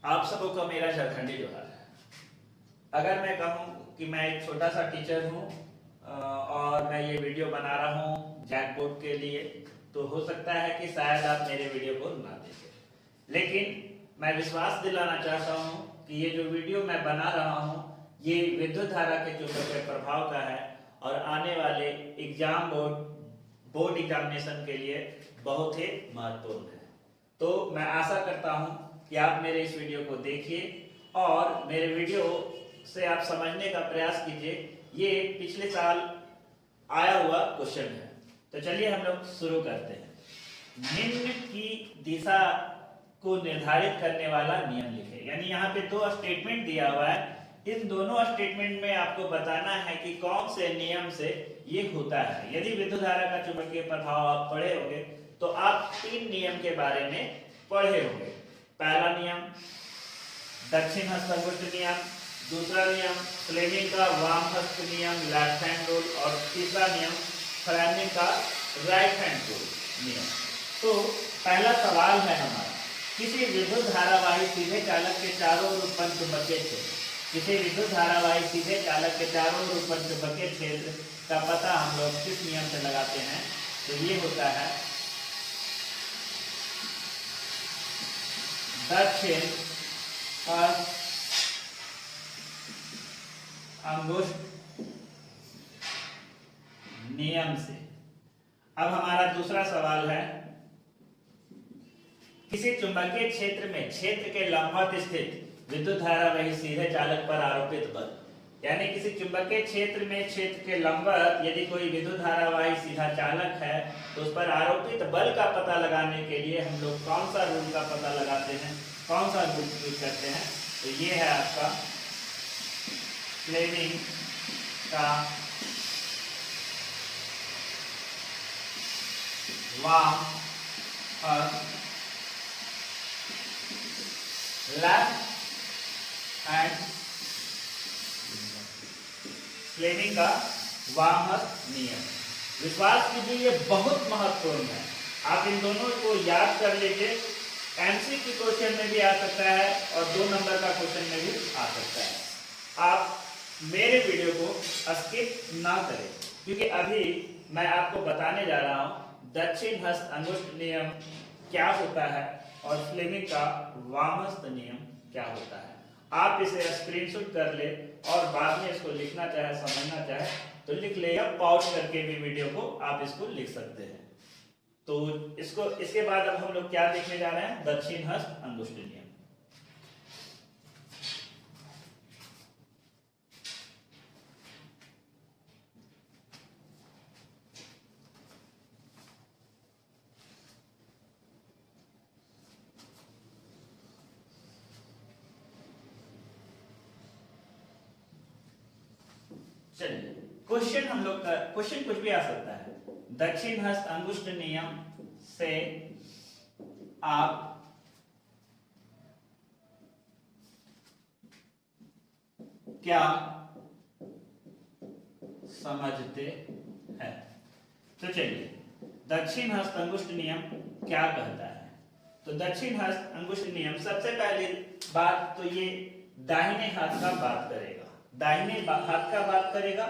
आप सबों का मेरा झारखंडी जोहार है। अगर मैं कहूँ कि मैं एक छोटा सा टीचर हूँ और मैं ये वीडियो बना रहा हूँ जैक बोर्ड के लिए, तो हो सकता है कि शायद आप मेरे वीडियो को ना देखें, लेकिन मैं विश्वास दिलाना चाहता हूँ कि ये जो वीडियो मैं बना रहा हूँ ये विद्युत धारा के चुंबकीय प्रभाव का है और आने वाले एग्जाम बोर्ड एग्जामिनेशन के लिए बहुत ही महत्वपूर्ण है। तो मैं आशा करता हूँ कि आप मेरे इस वीडियो को देखिए और मेरे वीडियो से आप समझने का प्रयास कीजिए। ये पिछले साल आया हुआ क्वेश्चन है। तो चलिए हम लोग शुरू करते हैं। निम्न की दिशा को निर्धारित करने वाला नियम लिखे। यानी यहाँ पे दो स्टेटमेंट दिया हुआ है, इन दोनों स्टेटमेंट में आपको बताना है कि कौन से नियम से ये होता है। यदि विद्युत धारा का चुंबकीय प्रभाव आप पढ़े होंगे तो आप तीन नियम के बारे में पढ़े होंगे। पहला नियम दक्षिण हस्त अंगुष्ठ नियम, दूसरा नियम फ्लेमिंग का वाम हस्त नियम लेफ्ट हैंड रूल और तीसरा नियम फ्लेमिंग का राइट हैंड रूल नियम। तो पहला सवाल है हमारा, किसी विद्युत धारावाही सीधे चालक के चारों ओर उत्पन्न चुंबकीय क्षेत्र, किसी विद्युत धारावाही सीधे चालक के चारों ओर उत्पन्न चुंबकीय क्षेत्र का पता हम लोग किस नियम से लगाते हैं? तो ये होता है दक्षिण हस्त अंगुष्ठ नियम से। अब हमारा दूसरा सवाल है, किसी चुंबकीय क्षेत्र में क्षेत्र के लंबवत स्थित विद्युत धारावाही सीधे चालक पर आरोपित बल। यानी किसी चुंबकीय क्षेत्र में क्षेत्र के लंबवत यदि कोई विद्युत धारावाही सीधा चालक है तो उस पर आरोपित बल का पता लगाने के लिए हम लोग कौन सा रूल का पता लगाते हैं, कौन सा रूल यूज करते हैं? तो ये है आपका फ्लेमिंग का वाम हस्त लेफ्ट हैंड, फ्लेमिंग का वाम हस्त नियम। विश्वास कीजिए ये बहुत महत्वपूर्ण है, आप इन दोनों को याद कर लीजिए। एमसीक्यू क्वेश्चन में भी आ सकता है और 2 नंबर का क्वेश्चन में भी आ सकता है। आप मेरे वीडियो को स्किप ना करें, क्योंकि अभी मैं आपको बताने जा रहा हूं दक्षिण हस्त अंगुष्ठ नियम क्या होता है और फ्लेमिंग का वाम हस्त नियम क्या होता है। आप इसे स्क्रीनशॉट कर ले और बाद में इसको लिखना चाहे, समझना चाहे तो लिख ले, या पॉज करके भी वीडियो को आप इसको लिख सकते हैं। तो इसके बाद अब हम लोग क्या देखने जा रहे हैं? दक्षिण हस्त अंगुष्ठ नियम। चलिए क्वेश्चन हम लोग का क्वेश्चन कुछ भी आ सकता है। दक्षिण हस्त अंगुष्ठ नियम से आप क्या समझते हैं? तो चलिए दक्षिण हस्त अंगुष्ठ नियम क्या कहता है? तो दक्षिण हस्त अंगुष्ठ नियम सबसे पहली बात तो ये दाहिने हाथ का बात करेगा, दाहिने हाथ का बात करेगा।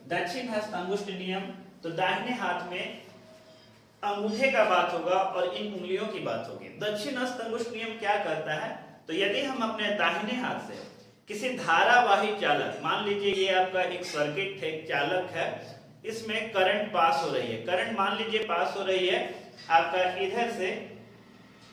दक्षिण हस्त अंगुष्ठ नियम तो दाहिने हाथ में अंगूठे का बात होगा और इन उंगलियों की बात होगी। दक्षिण हस्त अंगुष्ठ नियम क्या करता है? तो यदि हम अपने दाहिने हाथ से किसी धारावाही चालक, मान लीजिए ये आपका एक सर्किट है, एक चालक है, इसमें करंट पास हो रही है, करंट मान लीजिए पास हो रही है आपका इधर से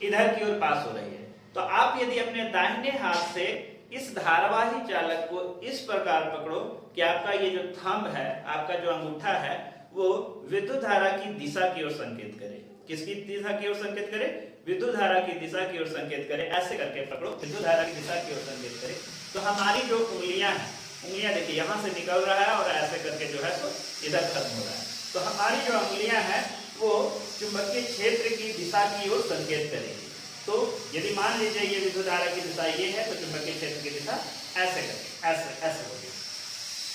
इधर की ओर पास हो रही है। तो आप यदि अपने दाहिने हाथ से इस धारावाही चालक को इस प्रकार पकड़ो कि आपका ये जो थंब है, आपका जो अंगूठा है, वो विद्युत धारा की दिशा की ओर संकेत करे। किसकी दिशा की ओर संकेत करे? विद्युत धारा की दिशा की ओर संकेत करे। ऐसे करके पकड़ो, विद्युत धारा की दिशा की ओर संकेत करे। तो हमारी जो उंगलियां हैं, उंगलियां देखिए यहां से निकल रहा है और ऐसे करके जो है तो इधर खत्म हो रहा है। तो हमारी जो उंगलियां हैं वो चुंबकीय क्षेत्र की दिशा की ओर संकेत करेगी। तो यदि मान लीजिए ये विद्युत धारा की दिशा ये है तो चुंबकीय क्षेत्र की दिशा ऐसे करके ऐसे होगी,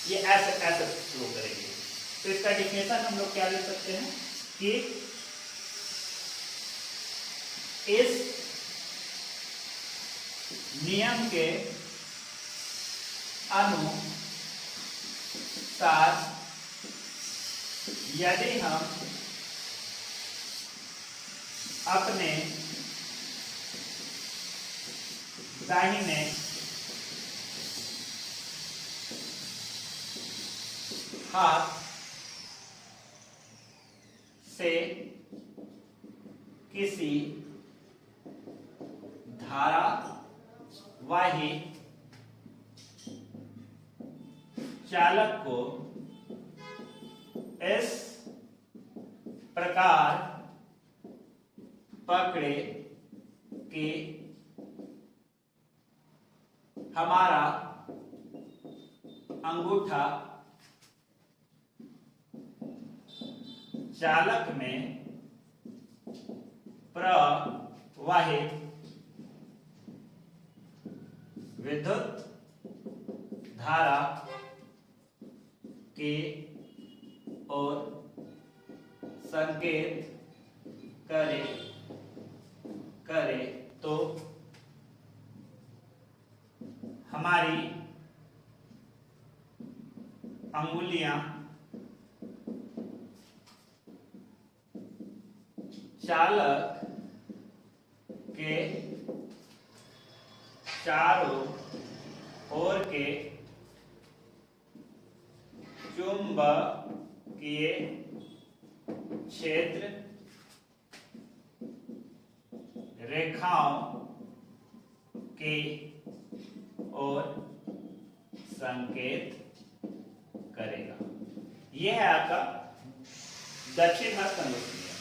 ये ऐसे फ्लो करेगी। तो इसका डिफिनेशन हम लोग क्या ले सकते हैं कि इस नियम के अनुसार यदि हम अपने दाहिने हाथ से किसी धारावाही चालक को इस प्रकार पकड़े कि हमारा अंगूठा चालक में प्रवाहित विद्युत धारा की ओर संकेत करे तो हमारी अंगुलियां चालक के चारों ओर के चुंबकीय क्षेत्र रेखाओं की ओर संकेत करेगा। यह है आपका दक्षिण हस्त अंगुष्ठ नियम।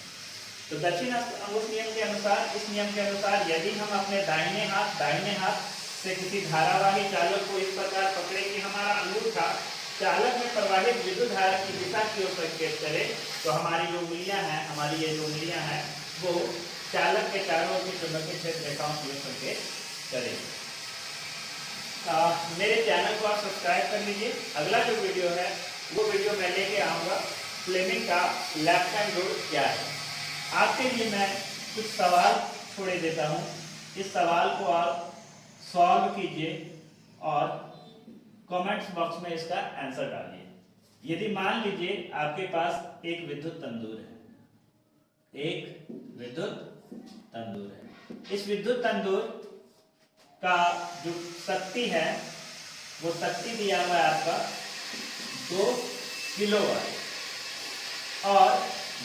तो दक्षिण हस्त अंगुष्ठ नियम के अनुसार, इस नियम के अनुसार यदि हम अपने दाहिने हाथ से किसी धारावाही चालक को इस प्रकार पकड़े कि हमारा अंगूठा चालक में प्रवाहित विद्युत धारा की दिशा की ओर संकेत करे, तो हमारी जो उंगलियां हैं वो चालक के चारों ओर की चुंबकीय क्षेत्र रेखाओं की ओर संकेत करेगी। मेरे चैनल को आप सब्सक्राइब कर लीजिए। अगला जो वीडियो है वो वीडियो मैं लेके आऊँगा फ्लेमिंग का लेफ्ट हैंड रूल क्या है। आपके लिए मैं कुछ सवाल छोड़े देता हूँ, इस सवाल को आप सॉल्व कीजिए और कमेंट्स बॉक्स में इसका आंसर डालिए। यदि मान लीजिए आपके पास एक विद्युत तंदूर है, इस विद्युत तंदूर का जो शक्ति है वो शक्ति दिया हुआ है आपका 2 किलोवाट और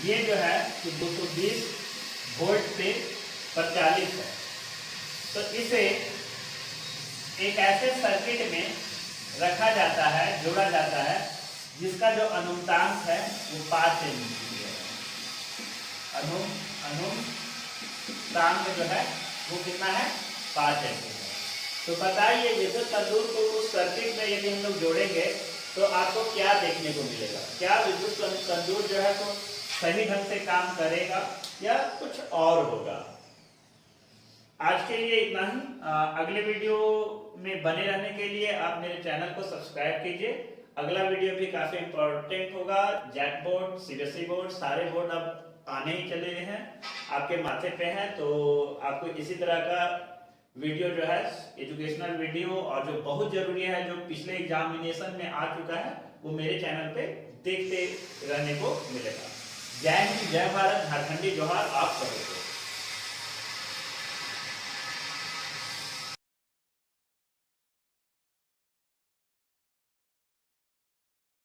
ये जो है 220 वोल्ट पे प्रचालित है। तो इसे एक ऐसे सर्किट में रखा जाता है, जोड़ा जाता है, जिसका जो अनुमतांक है वो 5 एम्पीयर है। अनुमतांक जो है वो कितना है? 5 एम्पीयर। तो बताइए विद्युत तंदूर को उस सर्किट में यदि हम लोग जोड़ेंगे तो आपको क्या देखने को मिलेगा? क्या विद्युत तंदूर जो है तो सही ढंग से काम करेगा या कुछ और होगा? आज के लिए इतना ही। अगले वीडियो में बने रहने के लिए आप मेरे चैनल को सब्सक्राइब कीजिए। अगला वीडियो भी काफी इंपॉर्टेंट होगा। जैक बोर्ड, सीबीएसई बोर्ड, सारे बोर्ड अब आने ही चले हैं, आपके माथे पे हैं। तो आपको इसी तरह का वीडियो जो है एजुकेशनल वीडियो और जो बहुत जरूरी है, जो पिछले एग्जामिनेशन में आ चुका है, वो मेरे चैनल पे देखते रहने को मिलेगा। जय हिंद, जय भारत, झारखंडी जोहार आप सबको।